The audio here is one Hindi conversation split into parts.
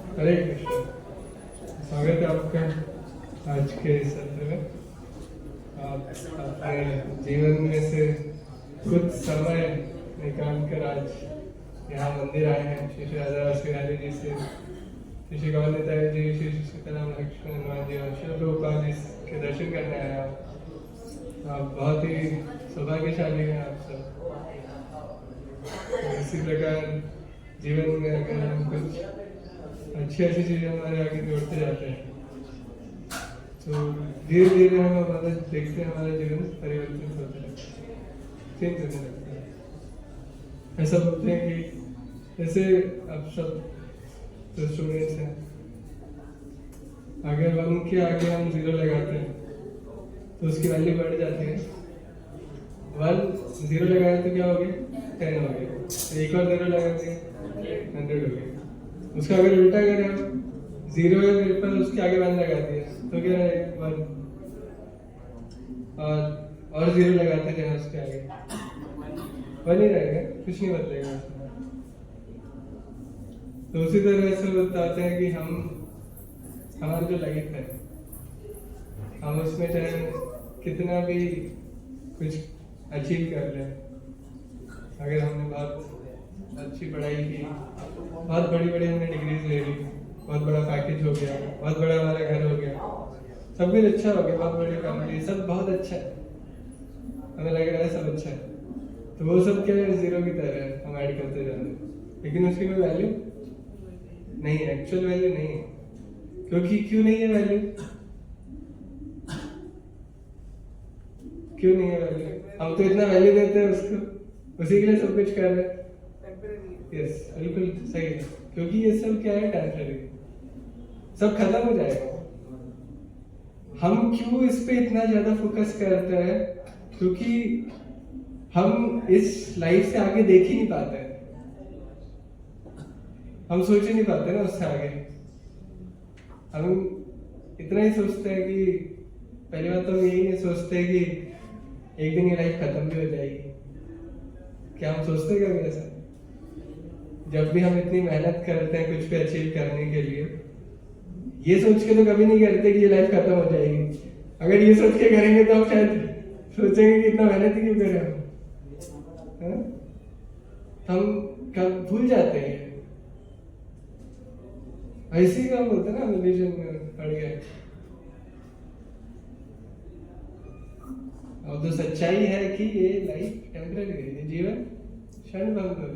हरे कृष्ण। स्वागत है आपका आज के सत्र में। आप अपने जीवन में से कुछ समय निकाल कर आज यहाँ मंदिर आए हैं। श्री श्री राधा श्री जी से, श्री श्री गौरताय जी, श्री श्री सीताराम लक्ष्मण हनुमान जी और श्री प्रभुपाद जी के दर्शन करने आए आप। आप बहुत ही सौभाग्यशाली हैं आप सब। तो इसी प्रकार जीवन में अगर हम कुछ अच्छी अच्छी चीजें हमारे आगे जोड़ते जाते हैं तो धीरे धीरे हम हमारा देखते हैं, हमारा जीवन परिवर्तित होता है, चेंज होने लगता है। ऐसा बोलते हैं कि जैसे अब सब जो स्टूडेंट्स हैं, अगर उनके आगे हम 0 लगाते हैं तो उसकी वैल्यू बढ़ जाती है। 1 0 लगाए तो क्या हो गया, 10 हो गया। एक और 0 लगा दिया, 100 हो गया। उसका अगर उल्टा करें हम, 0 है मेरे पास, उसके आगे 1 लगा दिया तो क्या रहेगा, 1 और 0 लगाते जाए उसके आगे 1 ही रहेगा, कुछ नहीं बदलेगा उसमें। तो उसी तरह ऐसा बताते हैं कि हमारी जो लाइफ है, हम उसमें चाहे कितना भी कुछ अचीव कर लें, अगर हमने बहुत अच्छी पढ़ाई की, बहुत बड़ी बड़ी हमने डिग्रीज ले ली, बहुत बड़ा पैकेज हो गया, बहुत बड़ा हमारा घर हो गया, सब कुछ अच्छा हो गया, बहुत बड़ी फैमिली, सब बहुत अच्छा है, हमें लग रहा है सब अच्छा है, तो वो सब क्या है, 0 की तरह है, हम ऐड करते जा रहे हैं, लेकिन उसकी कोई वैल्यू नहीं है, एक्चुअल वैल्यू नहीं है। क्योंकि क्यों नहीं है वैल्यू, क्यों नहीं है वैल्यू? हम तो इतना वैल्यू देते हैं उसको, उसी के लिए सब कुछ कर रहे हैं। यस, बिल्कुल सही है, क्योंकि ये सब क्या है, टेम्पररी, सब खत्म हो जाएगा। हम क्यों इस पे इतना ज्यादा फोकस करते हैं? क्योंकि हम इस लाइफ से आगे देख ही नहीं पाते हैं, हम सोच ही नहीं पाते ना उससे आगे। हम इतना ही सोचते हैं कि पहली बात तो हम यही नहीं सोचते हैं कि एक दिन ये लाइफ खत्म भी हो जाएगी। क्या हम सोचते हैं कभी ऐसा? जब भी हम इतनी मेहनत करते हैं कुछ भी अचीव करने के लिए, ये सोच के तो कभी नहीं करते कि ये लाइफ खत्म हो जाएगी। अगर ये सोच के करेंगे तो हम शायद सोचेंगे कि इतना मेहनत ही क्यों करें हम। हम कब भूल जाते हैं। ऐसे ही काम होता है ना, रिलीजन में पड़ गए। और तो सच्चाई है कि ये लाइफ टेम्पररी है, ये जीवन क्षण भंग है,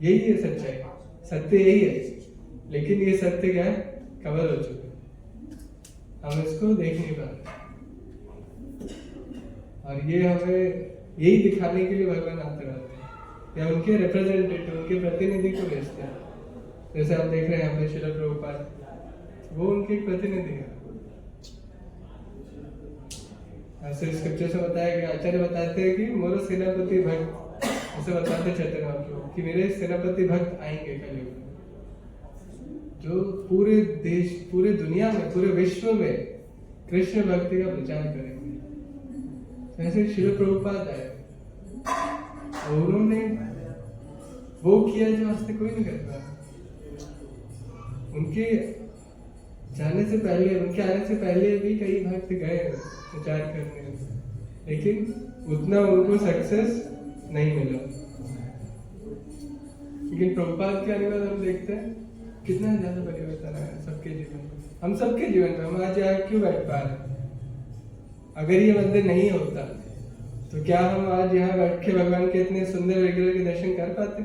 यही है सच्चाई, सत्य यही है। लेकिन ये सत्य क्या है, कवर हो चुका है, हम इसको देख नहीं पाते। और ये हमें यही दिखाने के लिए भगवान आते रहते हैं, या उनके रिप्रेजेंटेटिव, उनके प्रतिनिधि को भेजते हैं। जैसे आप देख रहे हैं यहाँ पे श्रील प्रभुपाद, वो उनके प्रतिनिधि है। ऐसे स्क्रिप्चर से बताया गया, आचार्य बताते हैं कि मोरो सेनापति भक्त, ऐसे बताते चैतन्य महाप्रभु कि मेरे सेनापति भक्त आएंगे कलयुग में, जो पूरे देश, पूरे दुनिया में, पूरे विश्व में कृष्ण भक्ति का प्रचार करेंगे। ऐसे श्रील प्रभुपाद आए और उन्होंने वो किया जो आज तक कोई नहीं कर पाया। उनके जाने से पहले, उनके आने से पहले भी कई भक्त गए प्रचार करने, लेकिन उतना उनको सक्सेस नहीं मिला। लेकिन प्रभुपाद के आने के बाद हम देखते हैं कितना ज्यादा परिवर्तन आया सबके जीवन में, हम सबके जीवन में। हम आज यहाँ क्यों बैठ पा रहे हैं? अगर ये मंदिर नहीं होता तो क्या हम आज यहाँ बैठ के भगवान के इतने सुंदर विग्रह के दर्शन कर पाते?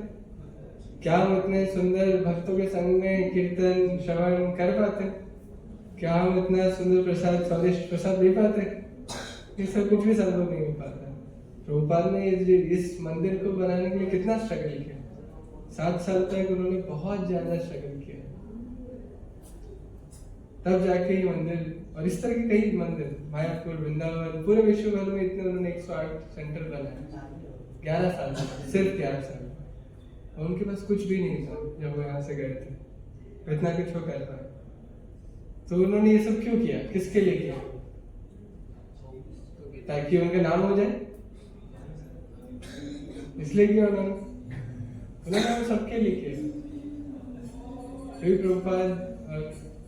क्या हम इतने सुंदर भक्तों के संग में कीर्तन श्रवण कर पाते? क्या हम इतना सुंदर प्रसाद, स्वादिष्ट प्रसाद दे पाते? ये सब कुछ भी संभव नहीं हो पाता। प्रभुपाद ने इस मंदिर को बनाने के लिए कितना स्ट्रगल किया, 7 साल तक उन्होंने बहुत ज्यादा स्ट्रगल किया, तब जाके ये मंदिर और इस तरह के कई मंदिर, मायापुर, वृंदावन, पूरे विश्व भर में इतने उन्होंने 108 सेंटर बनाए 11 साल, सिर्फ 11 साल। और उनके पास कुछ भी नहीं था जब वो यहाँ से गए थे, इतना कुछ वो कर पाए। तो उन्होंने ये सब क्यों किया, किसके लिए किया? ताकि उनका नाम हो जाए, इसलिए किया उन्होंने सबके लिए किया। तभी प्रभुपाद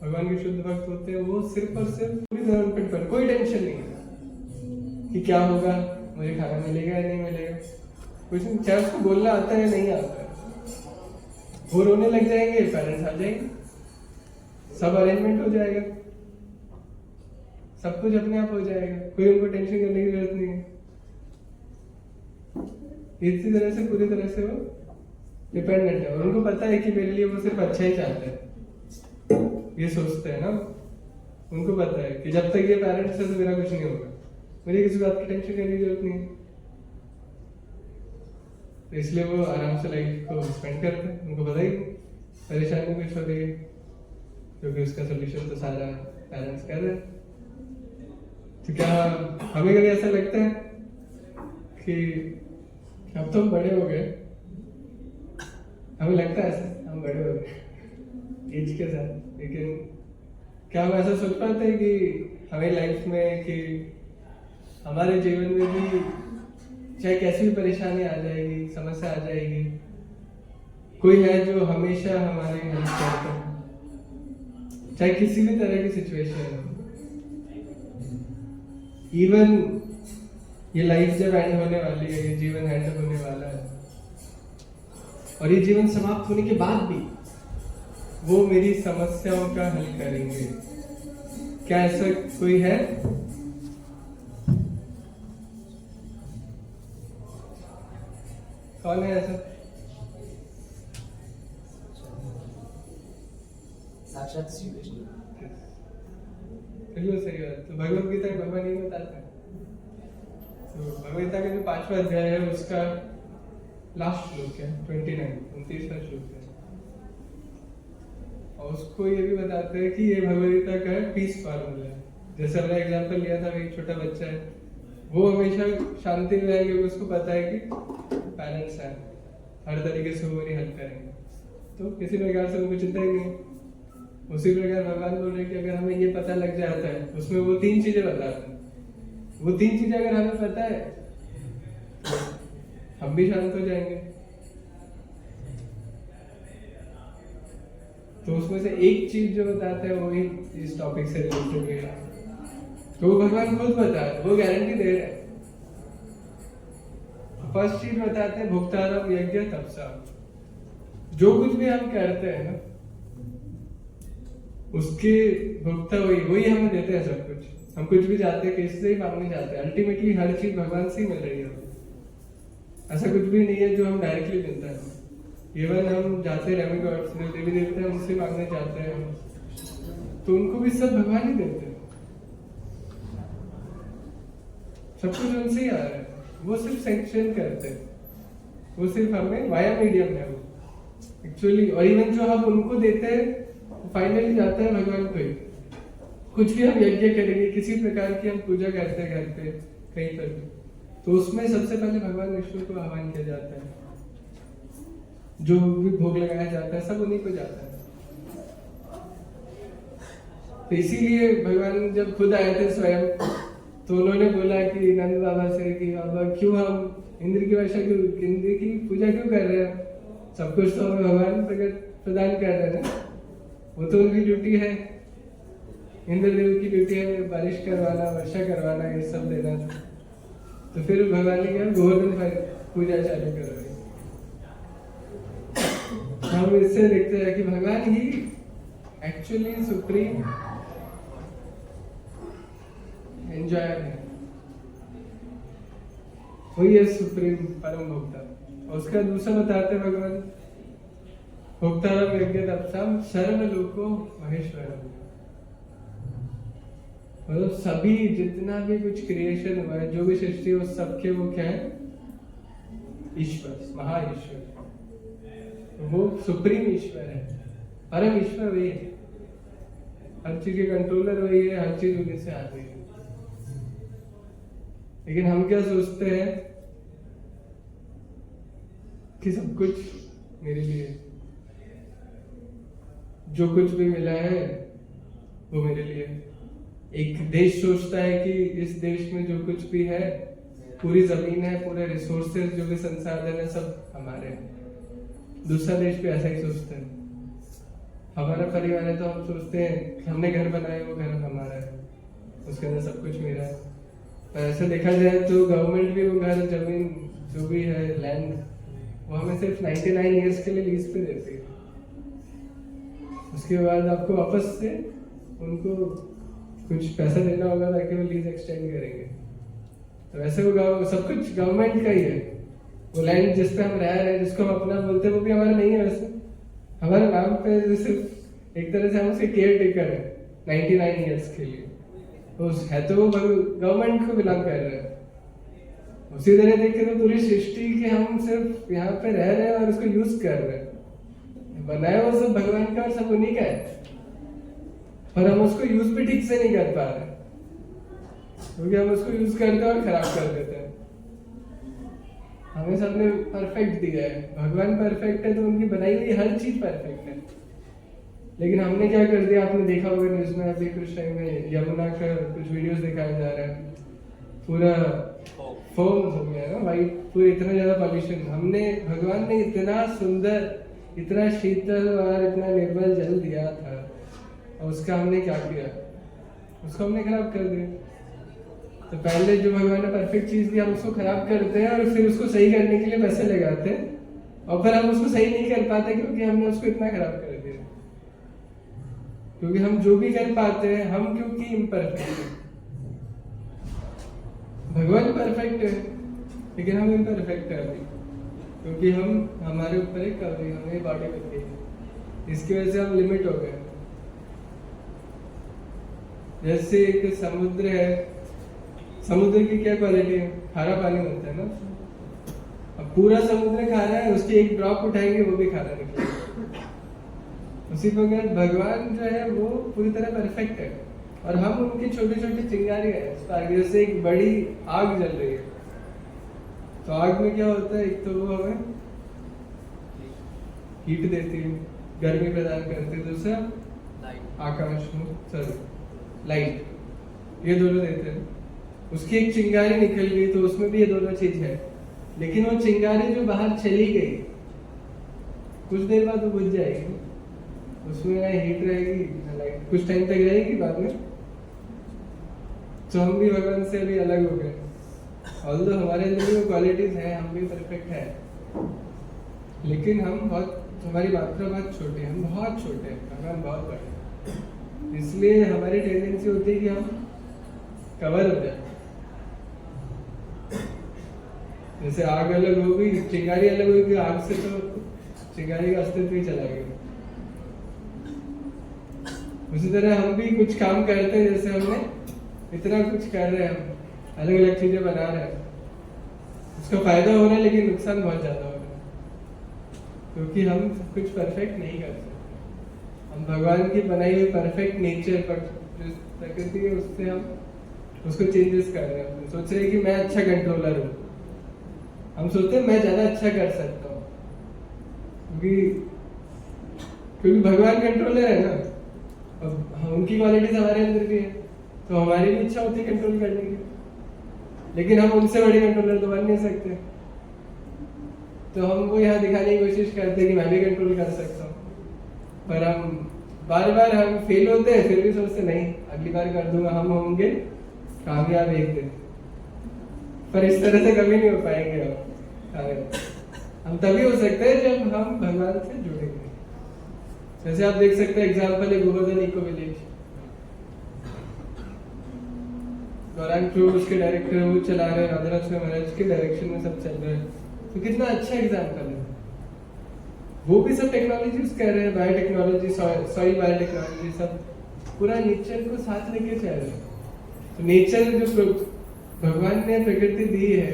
भगवान के शुद्ध भक्त होते हैं, वो सिर्फ और सिर्फ पूरी तरह उन पर डिपेंड, कोई टेंशन नहीं है कि क्या होगा, मुझे खाना मिलेगा या नहीं मिलेगा, कुछ नहीं। चाहे उसको बोलना आता है नहीं आता है, वो रोने लग जाएंगे, पेरेंट्स आ जाएंगे, सब अरेंजमेंट हो जाएगा, सब कुछ अपने आप हो जाएगा, कोई उनको टेंशन करने की जरूरत नहीं है। इसी तरह से पूरी तरह से वो डिपेंडेंट है, और उनको पता है कि मेरे लिए वो सिर्फ अच्छा ही चाहते हैं, ये सोचते हैं ना, उनको पता है कि जब तक ये पेरेंट्स है तो मेरा कुछ नहीं होगा, मुझे किसी बात की टेंशन करने की जरूरत नहीं है। तो इसलिए वो आराम से लाइफ को स्पेंड करते हैं, उनको पता ही परेशानी कुछ हो रही है, क्योंकि उसका सोल्यूशन तो सारा पेरेंट्स कर रहे हैं। तो क्या हमें कभी ऐसा लगता है कि अब तो हम बड़े हो गए, हमें लगता है ऐसा हम बड़े हो गए एज के साथ, लेकिन क्या हम ऐसा सोच पाते हैं कि हमें लाइफ में, कि हमारे जीवन में भी चाहे कैसी भी परेशानी आ जाएगी, समस्या आ जाएगी, कोई है जो हमेशा हमारी हेल्प करता है, चाहे किसी भी तरह की सिचुएशन हो। इवन ये लाइफ जब एंड होने वाली है, ये जीवन एंड होने वाला है, और ये जीवन समाप्त होने के बाद भी वो मेरी समस्याओं का हल करेंगे। क्या ऐसा कोई है? कौन है ऐसा? साक्षात श्री कृष्ण। बिल्कुल सही बात। तो भगवत गीता में भगवान ये बताता है, तो भगवत गीता का जो 5वां अध्याय है उसका लास्ट श्लोक है 29वां श्लोक है, और उसको ये भी बताते हैं कि ये भगवत गीता का पीस फॉर्मूला है। जैसे हमने एग्जांपल लिया था, एक छोटा बच्चा है, वो हमेशा शांति में रहेगा, उसको पता है कि पेरेंट्स हैं, हर तरीके से वो मेरी हेल्प करेंगे, तो किसी प्रकार से उनको चिंता ही नहीं है। उसी प्रकार भगवान बोल रहे हैं कि अगर हमें ये पता लग जाता है, उसमें वो 3 चीजें बताते हैं, वो 3 चीजें अगर हमें पता है तो हम भी शांत हो जाएंगे। तो उसमें से एक चीज जो बताते हैं वही इस टॉपिक से रिलेटेड है, तो वो भगवान खुद बता रहे, वो गारंटी दे रहे हैं। फर्स्ट चीज बताते हैं, भुक्तारम यज्ञ तपसा। जो कुछ भी हम करते हैं ना, उसके भुगता वही हमें देते हैं सब कुछ। हम कुछ भी चाहते हैं, किसी से ही मांगने जाते हैं, अल्टीमेटली हर चीज भगवान से ही मिल रही है। ऐसा कुछ भी नहीं है जो हम डायरेक्टली मिलता है। इवन हम जाते हैं रेमी गॉड्स में, देवी देवते हैं, उनसे मांगने जाते हैं, तो उनको भी सब भगवान ही देते हैं, सब कुछ उनसे ही आ रहा है, वो सिर्फ सैंक्शन करते हैं, वो सिर्फ हमें वाया मीडियम है वो एक्चुअली। और इवन जो हम उनको देते हैं फाइनली जाता है भगवान को ही। कुछ भी हम यज्ञ करेंगे, किसी प्रकार की हम पूजा करते हैं घर पे कहीं पर भी, तो उसमें सबसे पहले भगवान विष्णु को आह्वान किया जाता है, जो भी भोग लगाया जाता है सब उन्हीं को जाता है। तो इसीलिए भगवान जब खुद आए थे स्वयं, तो उन्होंने बोला कि नंद बाबा से कि बाबा क्यों हम इंद्र की वर्षा क्यों, इंद्र की पूजा क्यों कर रहे हैं, सब कुछ तो हमें भगवान प्रदान कर रहे हैं, वो तो उनकी ड्यूटी है, इंद्रदेव की ड्यूटी है बारिश करवाना, वर्षा करवाना, ये सब देना। तो फिर भगवान ने क्या गोवर्धन पूजा चालू कर दी। हम इससे देखते हैं कि भगवान ही एक्चुअली सुप्रीम एंजॉयर है, वही है सुप्रीम परम भोक्ता। और उसका दूसरा बताते भगवान, भोक्तारम यज्ञ तपसाम शरण लोको महेश्वरम। मतलब सभी जितना भी कुछ क्रिएशन हुआ है, जो भी सृष्टि हो, सबके वो क्या है, ईश्वर, महा ईश्वर, वो सुप्रीम ईश्वर है, परम ईश्वर वही है, हर चीज के कंट्रोलर वही है, हर चीज उन्हीं से आ रही है। लेकिन हम क्या सोचते हैं कि सब कुछ मेरे लिए, जो कुछ भी मिला है वो मेरे लिए। एक देश सोचता है कि इस देश में जो कुछ भी है, पूरी जमीन है, पूरे रिसोर्सेज, जो भी संसाधन है, सब हमारे हैं। दूसरा देश भी ऐसा ही सोचता है। हमारा परिवार है तो हम सोचते हैं कि हमने घर बनाया, वो घर हमारा है, उसके अंदर सब कुछ मेरा है। पर ऐसे देखा जाए तो गवर्नमेंट भी वो घर, जमीन जो भी है, लैंड, वो हमें सिर्फ 99 ईयर्स के लिए लीज पे देती है। उसके बाद आपको वापस से उनको कुछ पैसा देना होगा ताकि वो लीज एक्सटेंड करेंगे। तो वैसे वो सब कुछ गवर्नमेंट का ही है। वो लैंड जिस पे हम रह रहे हैं, जिसको हम अपना बोलते हैं, वो भी हमारा नहीं है। वैसे हमारे नाम पे सिर्फ एक तरह से हम उसके केयर टेकर है 99 ईयर्स के लिए। तो है तो वो गवर्नमेंट को बिलोंग कर रहे हैं। उसी तरह देखें तो पूरी सृष्टि के हम सिर्फ यहाँ पे रह रहे हैं और उसको यूज कर रहे हैं। बनाया वो सब भगवान का और सब उन्हीं का है, पर हम उसको यूज भी ठीक से नहीं कर पा रहे, क्योंकि हम उसको यूज करते हैं और खराब कर देते हैं। हमें सबने परफेक्ट दिया है, भगवान परफेक्ट है तो उनकी बनाई हुई हर चीज परफेक्ट है। लेकिन हमने क्या कर दिया, आपने देखा होगा न्यूज में अभी कुछ टाइम में यमुना का कुछ वीडियोस दिखाए जा रहे हैं, पूरा फोम हो गया ना, वाइट, पूरा इतना ज्यादा पॉल्यूशन। हमने, भगवान ने इतना सुंदर, इतना शीतल और इतना निर्मल जल दिया था, और उसका हमने क्या किया, उसको हमने खराब कर दिया। तो पहले जो भगवान ने परफेक्ट चीज दी, हम उसको खराब करते हैं और फिर उसको सही करने के लिए पैसे लगाते हैं, और फिर हम उसको सही नहीं कर पाते क्योंकि हमने उसको इतना खराब कर दिया। क्योंकि हम जो भी कर पाते हैं, हम क्योंकि इम्परफेक्ट हैं। भगवान परफेक्ट है लेकिन हम इम्परफेक्ट है अभी, क्योंकि हम, हमारे ऊपर एक कवरी, हमें बॉडी बन गई, इसकी वजह से हम लिमिट हो गए। जैसे एक समुद्र है, समुद्र की क्या क्वालिटी है, खारा पानी होता है ना। अब पूरा समुद्र खारा है, उसकी एक ड्रॉप उठाएंगे वो भी खारा निकलेगा। उसी प्रकार भगवान जो है वो पूरी तरह परफेक्ट है, और हम उनकी छोटी छोटी चिंगारी है। जैसे एक बड़ी आग जल रही है, तो आग में क्या होता है, एक तो वो हमें हीट देती है, गर्मी प्रदान करती है, दूसरा आकाश में, सॉरी, लाइट, ये दोनों देते हैं। उसकी एक चिंगारी निकल गई तो उसमें भी ये दोनों चीज है। लेकिन वो चिंगारी जो बाहर चली गई, कुछ देर बाद वो बुझ जाएगी, उसमें ना हीट रहेगी ना लाइट, कुछ टाइम तक रहेगी, बाद में। तो हम भी भगवान से अभी अलग हो गए। ऑल्दो हमारे अंदर भी वो क्वालिटीज हैं, हम भी परफेक्ट हैं, लेकिन हम बहुत, हमारी मात्रा बहुत छोटी है, हम बहुत छोटे हैं, भगवान बहुत बड़े। इसलिए हमारी टेंडेंसी होती है कि हम कवर हो जाए। जैसे आग अलग हो गई, चिंगारी अलग हो गई, आग से तो चिंगारी का अस्तित्व ही चला गया। उसी तरह हम भी कुछ काम करते हैं, जैसे हमने इतना कुछ कर रहे हैं, हम अलग अलग चीजें बना रहे हैं, उसका फायदा हो रहा है लेकिन नुकसान बहुत ज्यादा हो रहा है, क्योंकि हम कुछ परफेक्ट नहीं कर सकते। हम भगवान की बनाई हुई परफेक्ट नेचर पर, जो प्रकृति है, उससे हम उसको चेंजेस कर रहे हैं। सोच रहे हैं कि मैं अच्छा कंट्रोलर हूँ, हम सोचते हैं मैं ज्यादा अच्छा कर सकता हूँ, क्योंकि भगवान कंट्रोलर है ना, अब उनकी क्वालिटीज हमारे अंदर भी है, तो हमारी भी इच्छा होती है कंट्रोल करने की, लेकिन हम उनसे बड़े कंट्रोलर तो बन नहीं सकते। तो हम वो यहाँ दिखाने की कोशिश करते हैं कि मैं भी कंट्रोल कर सकता हूँ, पर हम बार बार हम फेल होते हैं, फिर भी सोचते नहीं अगली बार कर दूंगा, हम होंगे कामयाब एक दिन। पर इस तरह से कभी नहीं हो पाएंगे हम तभी हो सकते हैं जब हम भगवान से जुड़ेंगे। जैसे आप देख सकते हैं, एग्जाम्पल है गोवर्धन इको विलेज, गौरांग जो उसके डायरेक्टर वो चला रहे हैं, राधाराज महाराज के डायरेक्शन में सब चल रहा है, तो कितना अच्छा एग्जाम्पल है। वो भी सब टेक्नोलॉजी यूज कर रहे हैं, बायोटेक्नोलॉजी, सॉइल बायोटेक्नोलॉजी, सब पूरा नेचर को साथ लेके चल रहे हैं। तो नेचर जो भगवान ने प्रकृति दी है,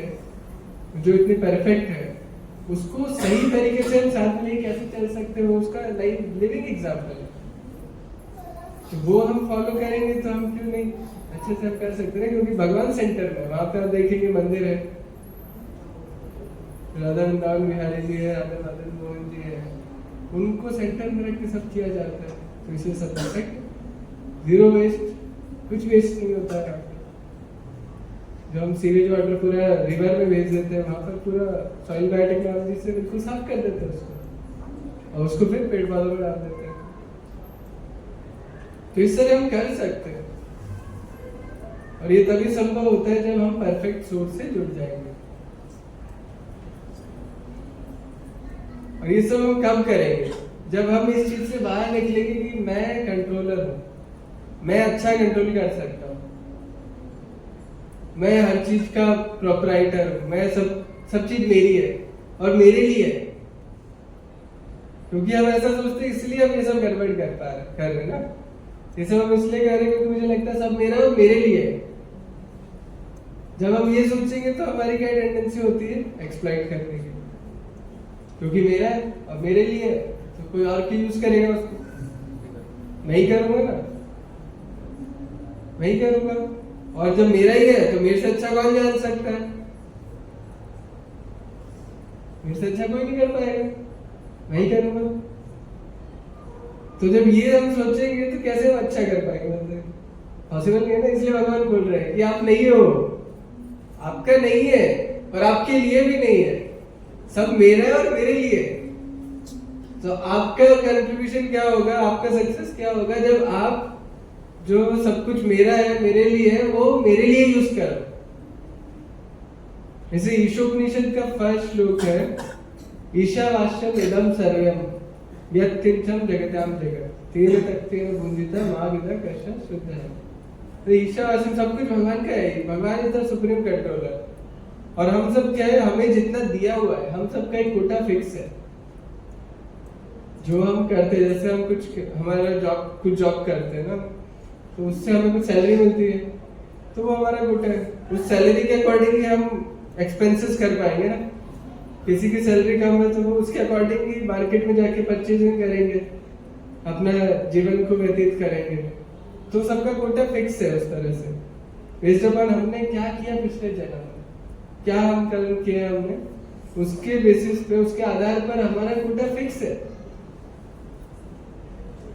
जो इतनी परफेक्ट है, उसको सही तरीके से हम साथ में कैसे चल सकते हो, उसका लाइव लिविंग एग्जाम्पल है। तो वो हम फॉलो करेंगे तो हम क्यों नहीं अच्छे से हम कर सकते हैं, क्योंकि भगवान सेंटर में, वहां पे आप देखेंगे मंदिर है, राधा वृंदावन बिहारी जी है, राधा मदन मोहन जी है, उनको सेंटर में रख के सब किया जाता है। तो इसलिए सब परफेक्ट, जीरो वेस्ट, कुछ वेस्ट नहीं होता है। जो हम सीवेज वाटर पूरा रिवर में भेज देते हैं, वहां पर पूरा सॉइल बायोटेक्नोलॉजी से बिल्कुल साफ कर देते हैं उसको, और उसको फिर पेड़ पौधों में डाल देते हैं। तो इस तरह हम कर सकते हैं, और ये तभी संभव होता है जब हम परफेक्ट सोर्स से जुड़ जाएंगे। और ये सब हम कब करेंगे? जब हम इस चीज से बाहर निकलेंगे कि मैं कंट्रोलर हूं, मैं अच्छा कंट्रोल कर सकता हूं, मैं हर चीज का प्रोपराइटर हूं, मैं सब चीज मेरी है और मेरे लिए है। क्योंकि हम ऐसा सोचते हैं इसलिए हम ये सब गड़बड़ कर रहे हैं ना। ये सब हम इसलिए कर रहे हैं क्योंकि मुझे लगता है सब मेरा और मेरे लिए है। जब हम ये सोचेंगे तो हमारी क्या टेंडेंसी होती है? एक्सप्लॉइट करने की। क्योंकि मेरा है और मेरे लिए है, तो कोई और क्यों यूज करेगा उसको? मैं ही करूंगा ना, मैं ही करूंगा। और जब मेरा ही है तो मेरे से अच्छा कौन जान सकता है? मेरे से अच्छा कोई नहीं कर पाएगा, मैं ही करूंगा। तो जब ये हम सोचेंगे तो कैसे हम अच्छा कर पाएंगे? पॉसिबल नहीं है ना। इसलिए भगवान बोल रहे हैं कि आप नहीं हो, आपका नहीं है और आपके लिए भी नहीं है, सब मेरा है और मेरे लिए। तो आपका कंट्रीब्यूशन क्या होगा, आपका सक्सेस क्या होगा? जब आप जो सब कुछ मेरा है, मेरे लिए है, वो मेरे लिए यूज करो। जैसे ईशोपनिषद का फर्स्ट श्लोक है, ईशावास्यम इदम सर्वम यत्किंचन जगताम जगत तेन तत्तेन बुंदिता मां विदा कश्चन शुद्ध है। तो ईशावास्यम सब कुछ भगवान का है, भगवान इज द सुप्रीम कंट्रोलर। और हम सब क्या है, हमें जितना दिया हुआ है, हम सबका एक कोटा फिक्स है जो हम करते हैं। जैसे हम हमारा कुछ जॉब करते हैं ना, तो उससे हमें कुछ सैलरी मिलती है, तो वो हमारा कोटा है। उस सैलरी के अकॉर्डिंग ही हम एक्सपेंसेस कर पाएंगे ना। किसी की सैलरी कम है तो वो उसके अकॉर्डिंग ही मार्केट में जाके परचेजिंग करेंगे, अपना जीवन को व्यतीत करेंगे। तो सबका कोटा फिक्स है उस तरह से। बेस्ड अपॉन हमने क्या किया पिछले जन्म में, क्या हम कर्म किए हमने, उसके बेसिस पे, उसके आधार पर हमारा कोटा फिक्स है।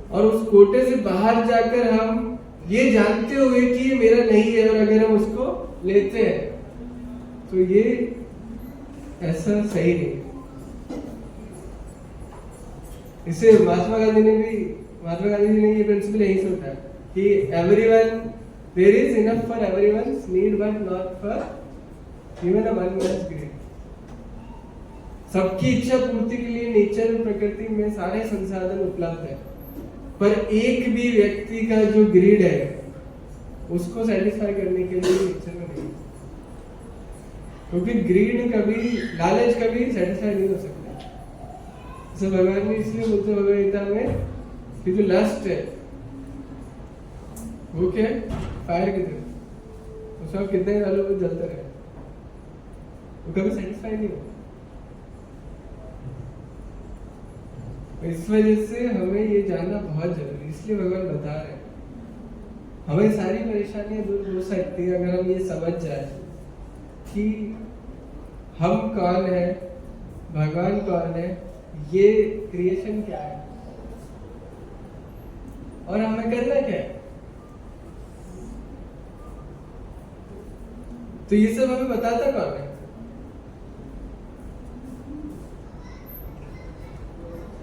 और उस कोटे से बाहर जाकर हम ये जानते हुए कि ये मेरा नहीं है, और अगर हम उसको लेते हैं तो ये ऐसा सही नहीं। इसे महात्मा गांधी जी ने ये प्रिंसिपल यही सोचा कि everyone, there is enough for everyone's need but not for even a one man's greed. सबकी इच्छा पूर्ति के लिए नेचर और प्रकृति में सारे संसाधन उपलब्ध है, पर एक भी व्यक्ति का जो ग्रीड है उसको सेटिस्फाई करने के लिए नेचर में नहीं। क्योंकि ग्रीड कभी, लालच कभी सेटिस्फाई नहीं हो सकता। जैसे भगवान ने इसलिए बोलते भगवद गीता में कि जो लस्ट है वो क्या है? फायर की तरह, उसको आप कितने डालो वो जलता रहे, वो कभी सेटिस्फाई नहीं होता। इस वजह से हमें ये जानना बहुत जरूरी, इसलिए भगवान बता रहे हैं हमें सारी परेशानियां दूर हो सकती है अगर हम ये समझ जाए कि हम कौन है, भगवान कौन है, ये क्रिएशन क्या है और हमें करना क्या है। तो ये सब हमें बताता कौन है?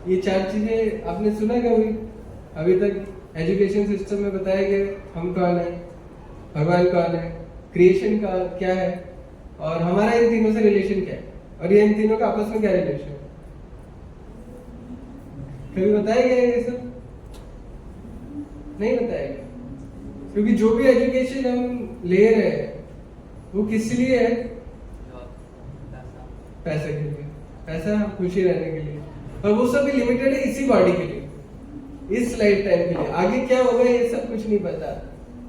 ये चार चीजें आपने सुना कभी? अभी तक एजुकेशन सिस्टम में बताया गया हम कौन है, भगवान कौन है, क्रिएशन का क्या है, और हमारा इन तीनों से रिलेशन क्या है, और ये इन तीनों का आपस में क्या रिलेशन है। कभी बताया गया ये सब? नहीं बताया गया। क्योंकि जो भी एजुकेशन हम ले रहे हैं वो किस लिए है? पैसे के लिए, पैसा, खुशी रहने के लिए। और वो सब भी लिमिटेड है इसी बॉडी के लिए, इस लाइफ टाइम के लिए। आगे क्या होगा ये सब कुछ नहीं पता,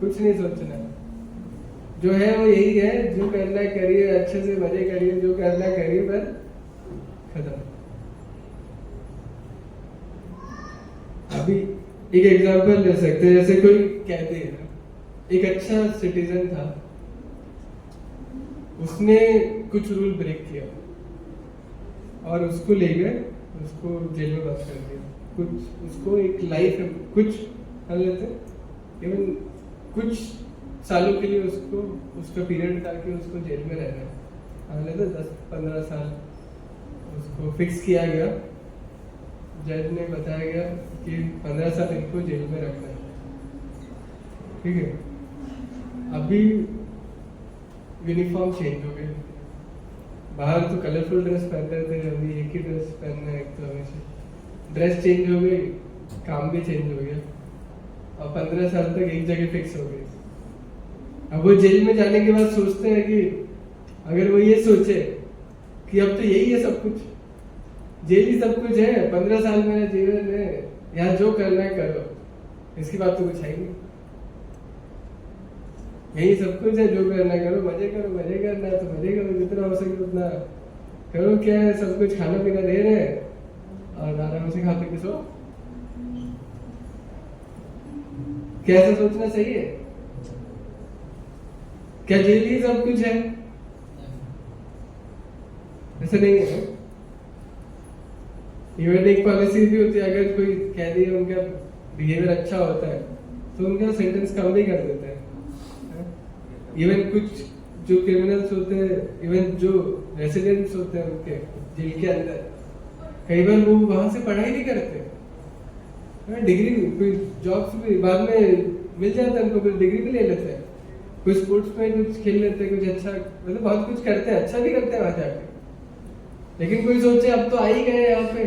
कुछ नहीं सोचना। जो है वो यही है, जो करना करिए, अच्छे से मजे करिए, जो करना करिए, पर खत्म। अभी एक एग्जांपल ले सकते हैं, जैसे कोई कहते हैं एक अच्छा सिटीजन था, उसने कुछ रूल ब्रेक किया और उसको ले गए, उसको जेल में बंद कर दिया। कुछ उसको एक लाइफ, कुछ कर लेते इवन कुछ सालों के लिए उसको, उसका पीरियड था कि उसको जेल में रहना है, 10-15 साल उसको फिक्स किया गया। जज ने बताया गया कि 15 साल इनको जेल में रखना है। ठीक है, अभी यूनिफॉर्म चेंज हो गई, बाहर तो कलरफुल ड्रेस पहनते थे, अभी एक ही ड्रेस पहनना है, एक तो हमेशा ड्रेस चेंज हो गई, काम भी चेंज हो गया, और 15 साल तक एक जगह फिक्स हो गई। अब वो जेल में जाने के बाद सोचते हैं कि अगर वो ये सोचे कि अब तो यही है सब कुछ, जेल ही सब कुछ है, 15 साल मेरा जीवन है, यहाँ जो करना है करो, इसकी बात तो कुछ है ही नहीं, यही सब कुछ है, जो करना करो, मजे करो, मजे करना है तो मजे करो, जितना हो सके उतना करो, क्या है सब कुछ खाना पीना दे रहे हैं और आराम से खा पी के सो। क्या ऐसा सोचना सही है? क्या जेल ही सब कुछ है? ऐसा नहीं है। इवन एक पॉलिसी भी होती है, अगर कोई कैदी है उनका बिहेवियर अच्छा होता है तो उनका सेंटेंस कम भी कर देते हैं। इवन कुछ जो क्रिमिनल्स होते हैं, इवन जो रेसिडेंट्स होते हैं उनके जेल के अंदर, कई बार वो वहां से पढ़ाई नहीं करते, डिग्री कोई जॉब्स भी बाद में मिल जाता है उनको, फिर डिग्री भी ले लेते हैं, कुछ स्पोर्ट्स में कुछ खेल लेते हैं, कुछ अच्छा मतलब बहुत कुछ करते हैं, अच्छा भी करते हैं वहां जाके। लेकिन कोई सोचे अब तो आ ही गए यहाँ पे,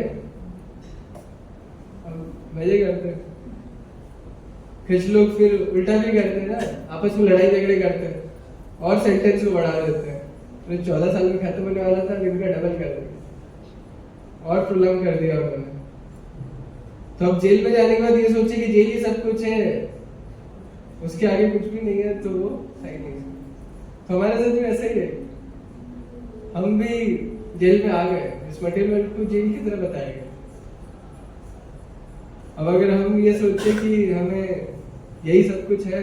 अब मजे करते हैं। कुछ लोग फिर उल्टा भी करते हैं ना, आपस में लड़ाई झगड़े करते हैं और सेंटेंस को बढ़ा देते हैं, तो 14 साल में खत्म होने वाला था, इनका डबल कर दिया और प्रोलॉन्ग कर दिया उन्होंने। तो अब जेल में जाने के बाद ये सोचे कि जेल ही सब कुछ है, उसके आगे कुछ भी नहीं है, तो वो सही नहीं है। तो हमारे साथ भी ऐसा ही है, हम भी जेल में आ गए, इस मटेरियल को जेल की तरह बताया गया। अब अगर हम ये सोचे कि हमें यही सब कुछ है,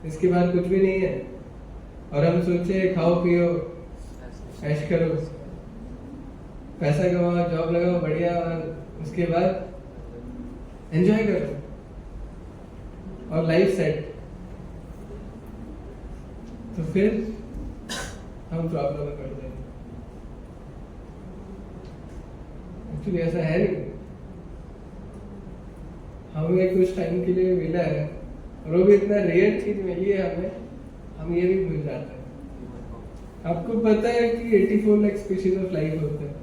इसके बाद कुछ भी नहीं है, और हम सोचे खाओ पियो ऐश करो, पैसा कमाओ, जॉब लगाओ बढ़िया, और उसके बाद एंजॉय करो और लाइफ सेट, तो फिर हम प्रॉब्लम में पड़ जाएंगे। एक्चुअली ऐसा है नहीं, हमें कुछ टाइम के लिए मिला है और वो भी इतना रेयर चीज मिली है हमें, हम ये भी भूल जाते हैं। आपको पता है कि 84 लाख स्पीशीज ऑफ लाइफ होते हैं,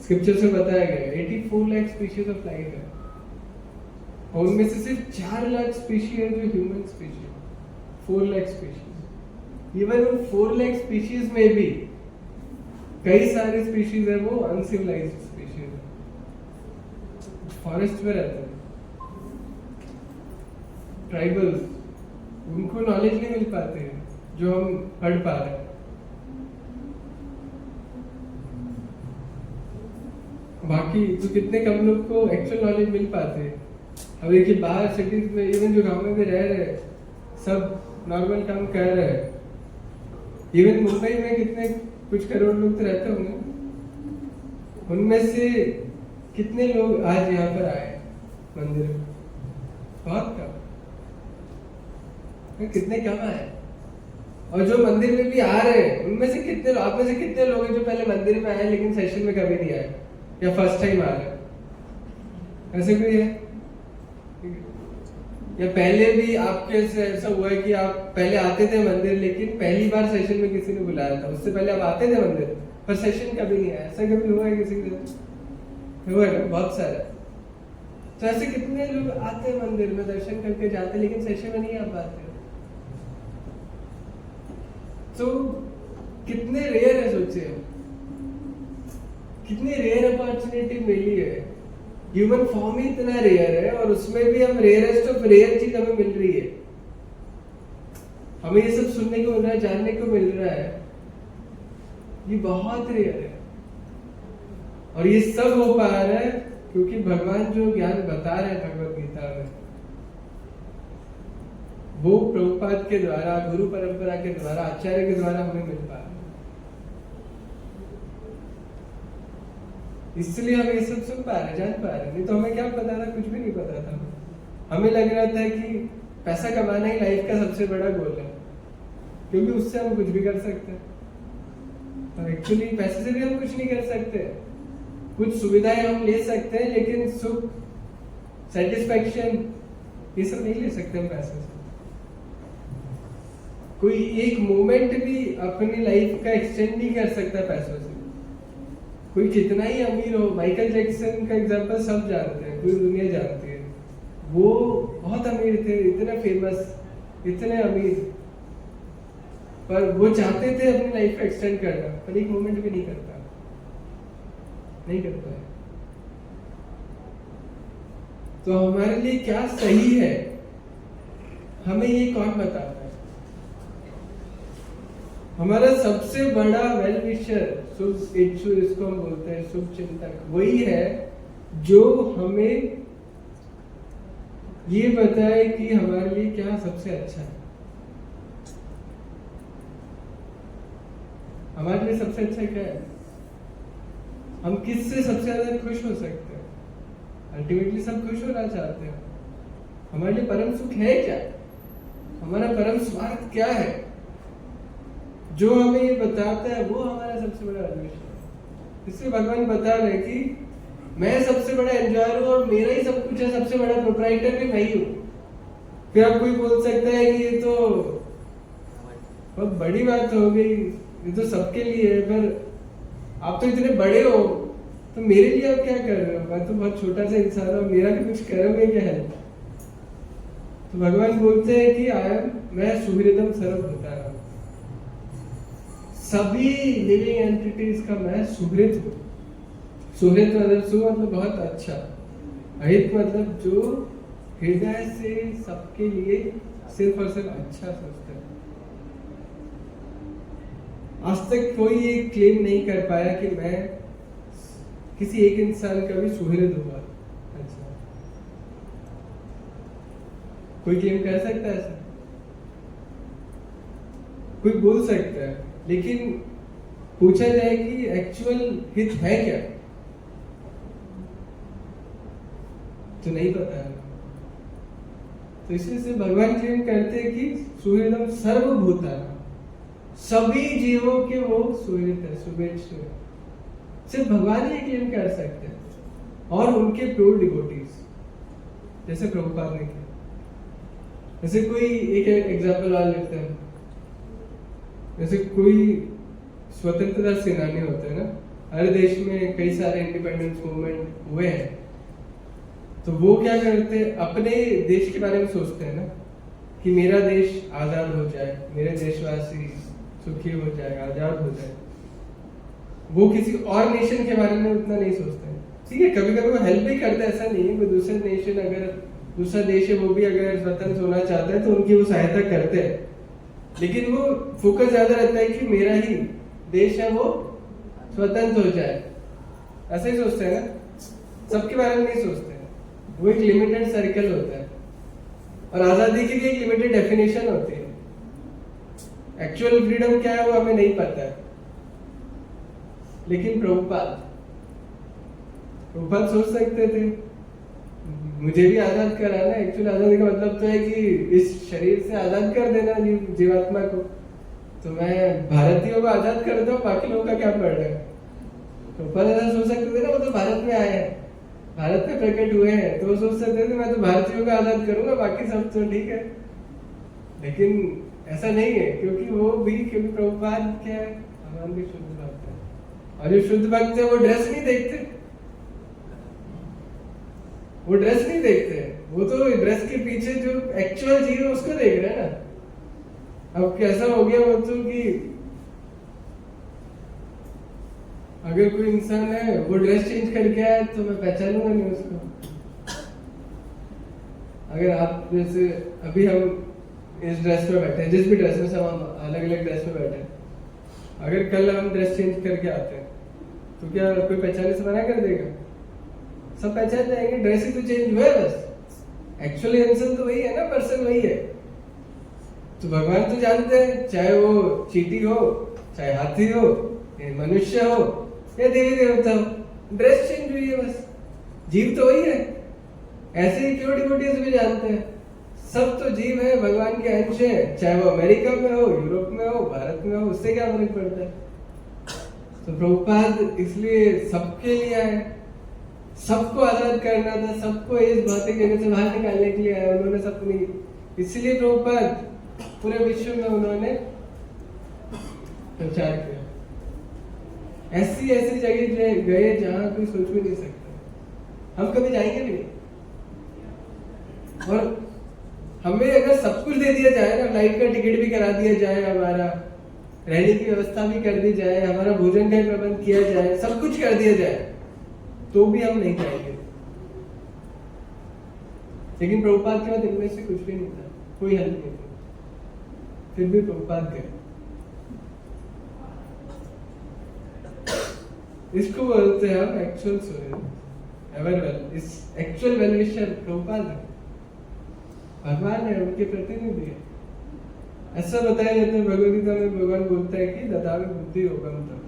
स्क्रिप्चर से बताया गया है 84 लाख स्पीशीज ऑफ लाइफ है, और उनमें से सिर्फ 4 लाख स्पीशीज है जो human species, 4 lakh species. Even उन 4 लाख स्पीशीज में भी कई सारे स्पीशीज है वो अनसिविलाइज्ड स्पीशीज है, फॉरेस्ट में रहते हैं, ट्राइबल्स, उनको नॉलेज नहीं मिल पाते हैं जो हम पढ़ पा रहे हैं। बाकी तो कितने कम लोग को एक्चुअल नॉलेज मिल पाते हैं। अब देखिए बाहर सिटीज में, इवन जो गाँव में भी रह रहे हैं, सब नॉर्मल काम कर रहे हैं। इवन मुंबई में कितने कुछ करोड़ लोग तो रहते होंगे, उनमें से कितने लोग आज यहाँ पर आए मंदिर में? बहुत कम, कितने कम आए। और जो मंदिर में भी आ रहे हैं उनमें से कितने, आप में से कितने लोग हैं जो पहले मंदिर में आए लेकिन सेशन में कभी नहीं आए या फर्स्ट टाइम आ रहे हैं? ऐसे कोई है? या पहले भी आपके से ऐसा हुआ है कि आप पहले आते थे मंदिर लेकिन पहली बार सेशन में किसी ने बुलाया था, उससे पहले आप आते थे मंदिर पर सेशन कभी नहीं आया? ऐसा कभी हुआ है किसी के साथ? हुआ है बहुत सारा। तो ऐसे कितने लोग आते हैं मंदिर में, दर्शन करके जाते हैं लेकिन सेशन में नहीं आ पाते। तो कितने रेयर है, सोचिए कितनी रेयर अपॉर्चुनिटी मिली है। ह्यूमन फॉर्म ही इतना रेयर है और उसमें भी हम रेयरेस्ट ऑफ रेयर चीज हमें मिल रही है, हमें ये सब सुनने को मिल रहा है, जानने को मिल रहा है, ये बहुत रेयर है। और ये सब हो पा रहा है क्योंकि भगवान जो ज्ञान बता रहे हैं भगवत गीता में, वो प्रभुपाद के द्वारा, गुरु परंपरा के द्वारा, आचार्य के द्वारा हमें मिल पा रहा है। इसलिए हम ये सब सुन पा रहे, जान पा रहे, नहीं तो हमें क्या पता था, कुछ भी नहीं पता था। हमें लग रहा था कि पैसा कमाना ही लाइफ का सबसे बड़ा गोल है, क्योंकि उससे हम कुछ भी कर सकते हैं। तो एक्चुअली पैसे से भी हम कुछ नहीं कर सकते, कुछ सुविधाएं हम ले सकते हैं लेकिन सुख, सेटिस्फैक्शन, ये सब नहीं ले सकते हम पैसे से। कोई एक मोमेंट भी अपनी लाइफ का एक्सटेंड नहीं कर सकता पैसों से। कोई कितना ही अमीर हो, माइकल जैक्सन का एग्जांपल सब जानते हैं, पूरी दुनिया जानती है। वो बहुत अमीर थे, इतने फेमस, इतने अमीर, पर वो चाहते थे अपनी लाइफ को एक्सटेंड करना, पर एक मोमेंट भी नहीं करता, नहीं कर पाए। तो हमारे लिए क्या सही है, हमें ये कौन बताता है? हमारा सबसे बड़ा वेल विशर, शुभ इच्छु इसको हम बोलते हैं, शुभ चिंतक, वही है जो हमें ये बताए कि हमारे लिए क्या सबसे अच्छा है। हमारे लिए सबसे अच्छा क्या है? हम किससे सबसे ज्यादा खुश हो सकते हैं? अल्टीमेटली सब खुश होना चाहते हैं। हमारे लिए परम सुख है क्या? हमारा परम स्वार्थ क्या है? जो हमें ये बताता है वो हमारा सबसे बड़ा अन्वेषण है। इसलिए भगवान बता रहे कि मैं सबसे बड़ा एंजॉयर हूं और मेरा ही सब कुछ है, सबसे बड़ा प्रोप्राइटर भी मैं ही हूं। फिर अब कोई बोल सकता है कि ये तो बहुत बड़ी बात हो गई, ये तो सबके लिए है, पर आप तो इतने बड़े हो, तो मेरे लिए आप क्या कर रहे हो? मैं तो बहुत छोटा सा इंसान हूं, मेरा भी कुछ करोगे क्या है? तो भगवान बोलते हैं कि मैं सुहृदम सर्वभूतानां, सभी लिविंग एंटिटीज का मैं सुहृद हूं। सुहृद मतलब सु मतलब बहुत अच्छा, अहित मतलब जो हृदय से सबके लिए सिर्फ और सिर्फ अच्छा सोचता है। आज तक कोई ये क्लेम नहीं कर पाया कि मैं किसी एक इंसान का भी सुहृद हुआ। अच्छा, कोई क्लेम कर सकता है ऐसा? कोई बोल सकता है, लेकिन पूछा जाए कि एक्चुअल हित है क्या, तो नहीं पता है। तो इसलिए भगवान क्लेम करते हैं कि सुहृदम सर्वभूतानां, सभी जीवों के वो सुहृद है, शुभेच्छु है। सिर्फ भगवान ही क्लेम कर सकते हैं, और उनके प्योर डिवोटीज, जैसे प्रभुपाद ने किया। जैसे कोई एक एग्जाम्पल और लेते हैं, जैसे कोई स्वतंत्रता सेनानी होते हैं ना, हर देश में कई सारे इंडिपेंडेंस मूवमेंट हुए हैं, तो वो क्या करते हैं, अपने देश के बारे में सोचते हैं ना कि मेरा देश आजाद हो जाए, मेरे देशवासी सुखी हो जाए, आजाद हो जाए। वो किसी और नेशन के बारे में उतना नहीं सोचते हैं। ठीक है, कभी कभी वो हेल्प भी करते हैं, ऐसा नहीं है। कोई दूसरे नेशन, अगर दूसरा देश है वो भी अगर स्वतंत्र होना चाहता है तो उनकी वो सहायता करते हैं, लेकिन वो फोकस ज्यादा रहता है कि मेरा ही देश है वो स्वतंत्र हो जाए, ऐसा ही सोचते हैं ना, सबके बारे में नहीं सोचते हैं। वो एक लिमिटेड सर्कल होता है, और आजादी की भी एक लिमिटेड डेफिनेशन होती है। एक्चुअल फ्रीडम क्या है वो हमें नहीं पता है, लेकिन प्रभुपाद सोच सकते थे मुझे भी आजाद कराना। एक्चुअल आजादी का मतलब तो है कि इस शरीर से आजाद कर देना जीवात्मा को, तो मैं भारतीयों को आजाद कर दूं, बाकी लोगों का क्या पड़ रहा है? प्रभुपाद ऐसा सोच सकते थे ना, वो तो भारत में आए हैं, भारत में प्रकट हुए हैं, तो वो सोच सकते थे मैं तो भारतीयों को आजाद करूंगा, बाकी सब तो ठीक है। लेकिन ऐसा नहीं है, क्योंकि क्योंकि प्रभुपाद क्या है, भगवान भी शुद्ध भक्त है, और जो शुद्ध भक्त है वो ड्रेस नहीं देखते, वो ड्रेस नहीं देखते, वो तो ड्रेस के पीछे जो एक्चुअल चीज है उसको देख रहे हैं ना। अब कैसा हो गया बच्चों की, अगर कोई इंसान है वो ड्रेस चेंज करके आया तो मैं पहचानूंगा नहीं उसको। अगर आप जैसे अभी हम इस ड्रेस में बैठे हैं, जिस भी ड्रेस में सब हम अलग अलग ड्रेस में बैठे हैं, अगर कल हम ड्रेस चेंज करके आते हैं तो क्या कोई पहचानने से मना कर देगा? सब पहचान जाएंगे, ड्रेस ही तो चेंज हुआ है बस, एक्चुअली इंसान तो वही है ना, पर्सन वही है। तो भगवान तो जानते हैं, चाहे वो चींटी हो, चाहे हाथी हो, मनुष्य हो या देवी देवता हो, ड्रेस चेंज हुई है बस, जीव तो वही है। ऐसे ही प्योर डिवोटीज भी जानते हैं, सब तो जीव है, भगवान के अंश है, चाहे वो अमेरिका में हो, यूरोप में हो, भारत में हो, उससे क्या फर्क पड़ता है? तो प्रभुपाद इसलिए सबके लिए आए, सबको आजाद करना था, सबको इस भौतिक जगत से बाहर निकालने के लिए आया उन्होंने सबको। इसलिए प्रभुपाद पूरे विश्व में उन्होंने प्रचार किया। ऐसी ऐसी जगह गए जहां कोई सोच भी नहीं सकता, हम कभी जाएंगे भी नहीं। और हमें अगर सब कुछ दे दिया जाए ना, फ्लाइट का टिकट भी करा दिया जाए, हमारा रहने की व्यवस्था भी कर दी जाए, हमारा भोजन का प्रबंध किया जाए, सब कुछ कर दिया जाए, तो भी हम नहीं जाएंगे। लेकिन प्रभुपाद के बाद इनमें से कुछ भी नहीं था, कोई हेल्प नहीं था, फिर भी प्रभुपाद गए। इसको बोलते हैं हम एक्चुअल सोल, एवर वेल। इस एक्चुअल वेल विशर प्रभुपाद है, भगवान है, उनके प्रतिनिधि है। ऐसा बताया जाता है भगवद गीता में, भगवान बोलता है कि ददामि बुद्धि योगम तम,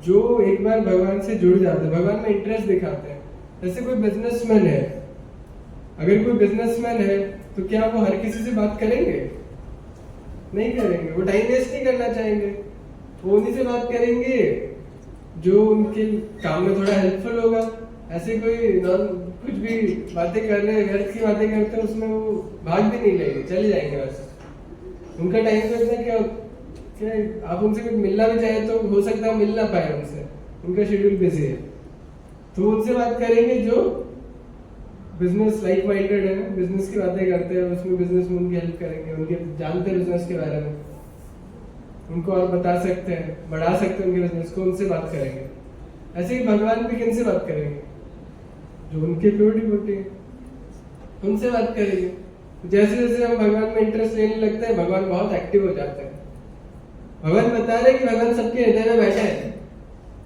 जो एक बार भगवान से जुड़ जाते हैं, भगवान में इंटरेस्ट दिखाते हैं। जैसे कोई बिजनेसमैन है, अगर कोई बिजनेसमैन है तो क्या वो हर किसी से बात करेंगे? नहीं करेंगे। वो टाइम वेस्ट नहीं करना चाहेंगे, वो उन्हीं से बात करेंगे जो उनके काम में थोड़ा हेल्पफुल होगा। ऐसे कोई कुछ भी बातें कर रहे हैं, व्यर्थ की बातें करते हैं, उसमें वो भाग भी नहीं लेंगे, चले जाएंगे। बस उनका टाइम तो इतना क्या आप उनसे कुछ मिलना भी चाहे तो हो सकता है मिल ना पाए उनसे, उनका शेड्यूल बिजी है। तो उनसे बात करेंगे जो बिजनेस लाइक माइंडेड है, बिजनेस की बातें करते हैं, उसमें बिजनेस में उनकी हेल्प करेंगे, उनके जानते हैं बिजनेस के बारे में, उनको और बता सकते हैं, बढ़ा सकते हैं उनके बिजनेस को, उनसे बात करेंगे। ऐसे ही भगवान भी किनसे बात करेंगे? जो उनके प्योर डिवोटी है, उनसे बात करेंगे। जैसे जैसे हम भगवान में इंटरेस्ट लेने लगते हैं, भगवान बहुत एक्टिव हो जाते हैं। भगवान बता रहे कि भगवान सबके हृदय में बैठे हैं।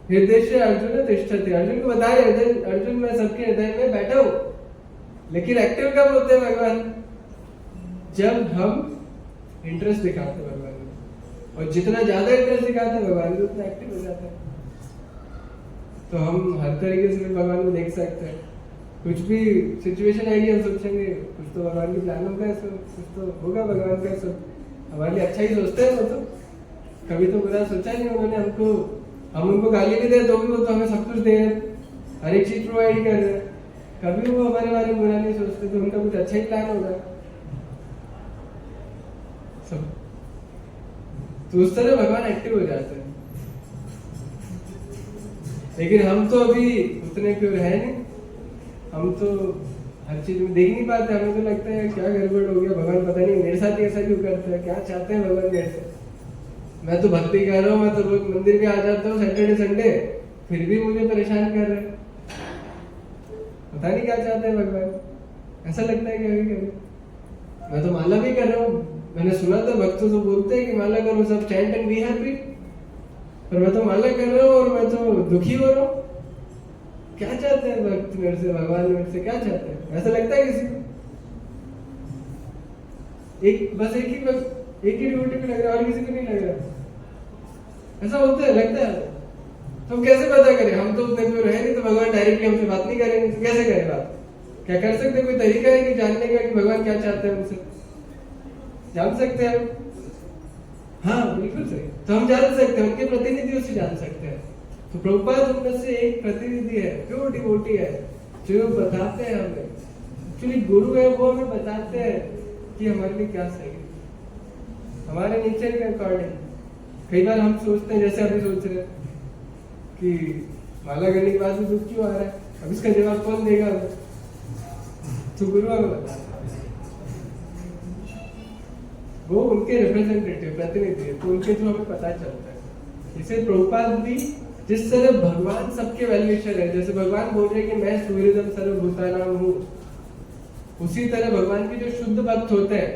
हृदय से अर्जुन तिष्ठति, अर्जुन को बता रहे अर्जुन मैं सबके हृदय में बैठा हूं। लेकिन एक्टिव कब होते हैं भगवान? जब हम इंटरेस्ट दिखाते हैं भगवान में, और जितना ज्यादा इंटरेस्ट दिखाते हैं भगवान में उतना एक्टिव हो जाता है। तो हम हर तरीके से भगवान को देख सकते हैं। कुछ भी सिचुएशन आएगी हम सोचेंगे कुछ तो भगवान की प्लान होगा, ऐसा कुछ तो होगा भगवान का, सब हमारे लिए अच्छा ही सोचते हैं। वो तो कभी तो बुरा सोचा नहीं उन्होंने हमको, हम उनको गाली भी दे तो भी वो तो हमें सब कुछ दे रहे, हर एक चीज प्रोवाइड कर रहे हैं। कभी वो हमारे बारे में बुरा नहीं सोचते, तो उनका कुछ अच्छा ही प्लान होगा सब। तो उस तरह भगवान एक्टिव हो जाते हैं। लेकिन हम तो अभी उतने प्योर है नहीं, हम तो हर चीज में देख नहीं पाते। हमें तो लगता है क्या गड़बड़ हो गया, भगवान पता नहीं मेरे साथ ऐसा क्यों करते हैं, क्या चाहते हैं भगवान मेरे से। मैं तो भक्ति कर रहा हूँ, मैं तो रोज मंदिर भी आ जाता हूँ सैटरडे संडे, फिर भी मुझे परेशान कर रहे हैं, पता नहीं क्या चाहते हैं भगवान। ऐसा लगता है कभी कभी। मैं तो माला भी कर रहा हूँ, मैंने सुना था भक्तों तो बोलते हैं कि माला करो सब चैंट एंड बी हैप्पी, पर मैं तो माला कर रहा हूँ और मैं तो दुखी हो रहा हूँ। क्या चाहते हैं भक्त मेरे से, भगवान मेरे से क्या चाहते हैं? ऐसा लगता है किसी को? एक ही डिवोटी को लग रहा है और किसी को नहीं लग रहा। ऐसा होता है, लगता है। तो हम कैसे पता करें? हम तो उतने प्योर है नहीं, तो भगवान डायरेक्टली हमसे बात नहीं करेंगे, तो कैसे करें बात? क्या कर सकते हैं? कोई तरीका है कि जानने का कि भगवान क्या चाहते हैं हमसे? जान सकते हैं? हाँ बिल्कुल सही। तो हम जान सकते हैं, उनके प्रतिनिधियों से जान सकते हैं। तो प्रभुपाद उनमें से एक प्रतिनिधि है, प्योर डिवोटी है, जो बताते हैं हमें। एक्चुअली गुरु है, वो हमें बताते हैं कि हमारे लिए क्या सही है, हमारे नेचर के अकॉर्डिंग। कई बार हम सोचते हैं, जैसे अभी सोच रहे हैं कि माला करने के बाद भी दुख क्यों आ रहा है, अब इसका जवाब कौन देगा हमें? तो गुरु हमें बताते हैं, वो उनके रिप्रेजेंटेटिव प्रतिनिधि है, तो उनके थ्रू हमें पता चलता है। इसे प्रभुपाद भी जिस तरह भगवान सबके वेलविशर है, जैसे भगवान बोल रहे कि मैं सूर्यदम सर्वभूतानां हूँ, उसी तरह भगवान के जो शुद्ध भक्त होते हैं,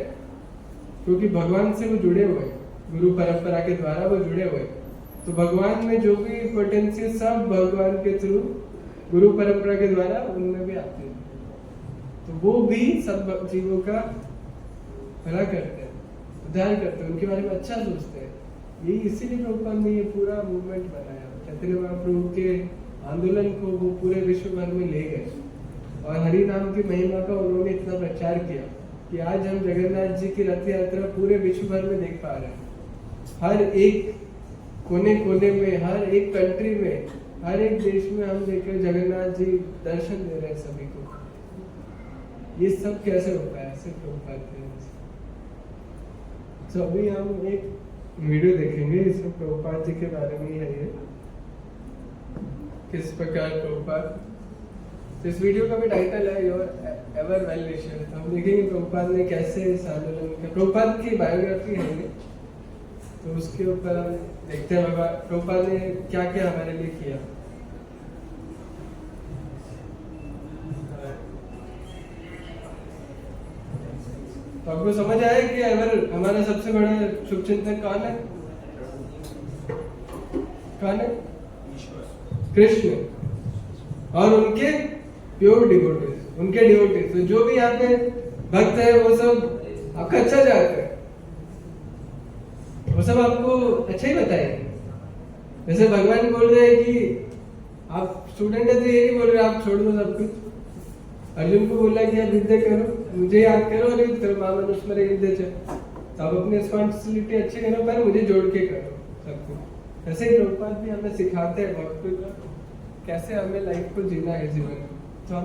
क्योंकि भगवान से वो जुड़े हुए हैं, गुरु परंपरा के द्वारा वो जुड़े हुए हैं, तो भगवान में जो भी पोटेंशियल सब भगवान के थ्रू गुरु परंपरा के द्वारा उनमें भी आते हैं। तो वो भी सब जीवों का भला करते हैं, उद्धार करते हैं, उनके बारे में अच्छा सोचते हैं। यही इसीलिए प्रभुपाद ने ये पूरा मूवमेंट बनाया, चैतन्य महाप्रभु के आंदोलन को वो पूरे विश्व भर में ले गए, और हरि नाम की महिमा का उन्होंने इतना प्रचार किया कि आज हम जगन्नाथ जी की रथ यात्रा पूरे विश्व भर में देख पा रहे हैं। हर एक कोने कोने में, हर एक कंट्री में, हर एक देश में हम देखें जगन्नाथ जी दर्शन दे रहे हैं सभी को। ये सब कैसे होता है? सिर्फ प्रभुपाद की वजह से। तो अभी हम एक वीडियो देखेंगे, इसमें प्रभुपाद जी के बारे में ही है ये, किस प्रकार प्रभुपाद। तो इस वीडियो का भी टाइटल है योर एवर वेल विशर। हम देखेंगे प्रभुपाद ने कैसे इस आंदोलन के, प्रभुपाद की बायोग्राफी है ये, तो उसके ऊपर हम देखते हैं बाबा प्रभुपाद ने क्या क्या हमारे लिए किया। तो आपको समझ आया कि एवर हमारा सबसे बड़ा शुभचिंतक कौन है? कौन है? कृष्ण और उनके प्योर डिवोटीज, उनके डिवोटीज। तो जो भी यहाँ पे भक्त है वो सब आपका अच्छा चाहते हैं, वो सब आपको अच्छा ही बताएंगे। जैसे भगवान बोल रहे हैं कि आप स्टूडेंट है तो ये नहीं बोल रहे आप छोड़ दो सब कुछ। अर्जुन को बोला कि आप युद्ध करो, मुझे याद करो और युद्ध करो, मां मनुष्य मेरे युद्ध च, तो आप अपनी रिस्पॉन्सिबिलिटी अच्छी करो पर मुझे जोड़ के करो सब कुछ। ऐसे ही प्रभुपाद भी हमें सिखाते हैं भक्त कैसे हमें लाइफ को जीना है जीवन में। तो हम